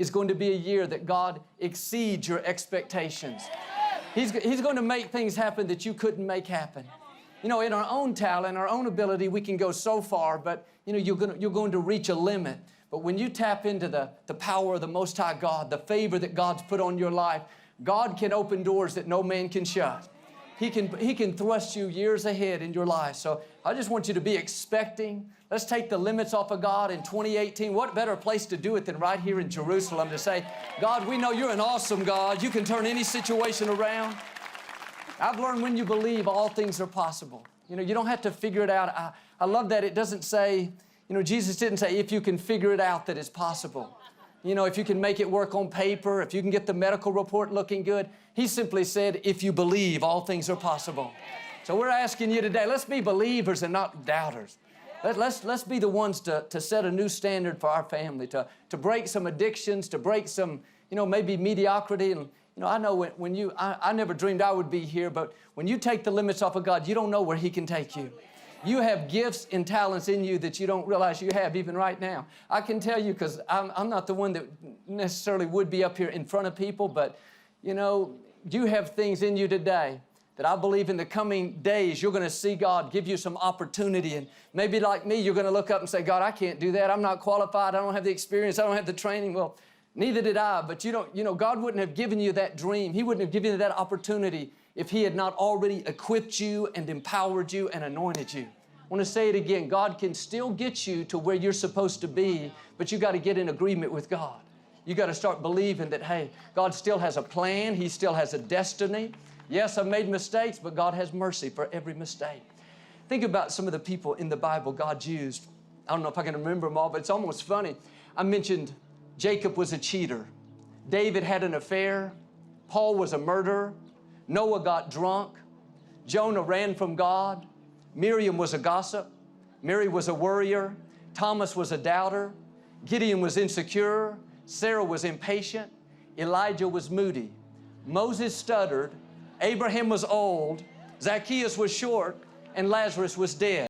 is going to be a year that God exceeds your expectations. He's going to make things happen that you couldn't make happen. You know, in our own talent, our own ability, we can go so far, but you know, you're going to reach a limit. But when you tap into the power of the Most High God, the favor that God's put on your life, God can open doors that no man can shut. He can thrust you years ahead in your life. So I just want you to be expecting. Let's take the limits off of God in 2018. What better place to do it than right here in Jerusalem to say, God, we know you're an awesome God. You can turn any situation around. I've learned when you believe, all things are possible. You know, you don't have to figure it out. I love that it doesn't say, you know, Jesus didn't say if you can figure it out that it's possible. You know, if you can make it work on paper, if you can get the medical report looking good. He simply said, if you believe, all things are possible. So we're asking you today, let's be believers and not doubters. Let's be the ones to set a new standard for our family, to break some addictions, to break some, you know, maybe mediocrity. And, you know, I know when I never dreamed I would be here, but when you take the limits off of God, you don't know where He can take you. You have gifts and talents in you that you don't realize you have even right now. I can tell you, because I'm not the one that necessarily would be up here in front of people, but, you know, you have things in you today that I believe in the coming days you're going to see God give you some opportunity. And maybe like me, you're going to look up and say, God, I can't do that. I'm not qualified. I don't have the experience. I don't have the training. Well, neither did I. But you know, God wouldn't have given you that dream. He wouldn't have given you that opportunity if He had not already equipped you and empowered you and anointed you. I want to say it again. God can still get you to where you're supposed to be, but you got to get in agreement with God. You got to start believing that, hey, God still has a plan. He still has a destiny. Yes, I've made mistakes, but God has mercy for every mistake. Think about some of the people in the Bible God used. I don't know if I can remember them all, but it's almost funny. I mentioned Jacob was a cheater. David had an affair. Paul was a murderer. Noah got drunk. Jonah ran from God. Miriam was a gossip. Mary was a worrier. Thomas was a doubter. Gideon was insecure. Sarah was impatient. Elijah was moody. Moses stuttered. Abraham was old. Zacchaeus was short. And Lazarus was dead.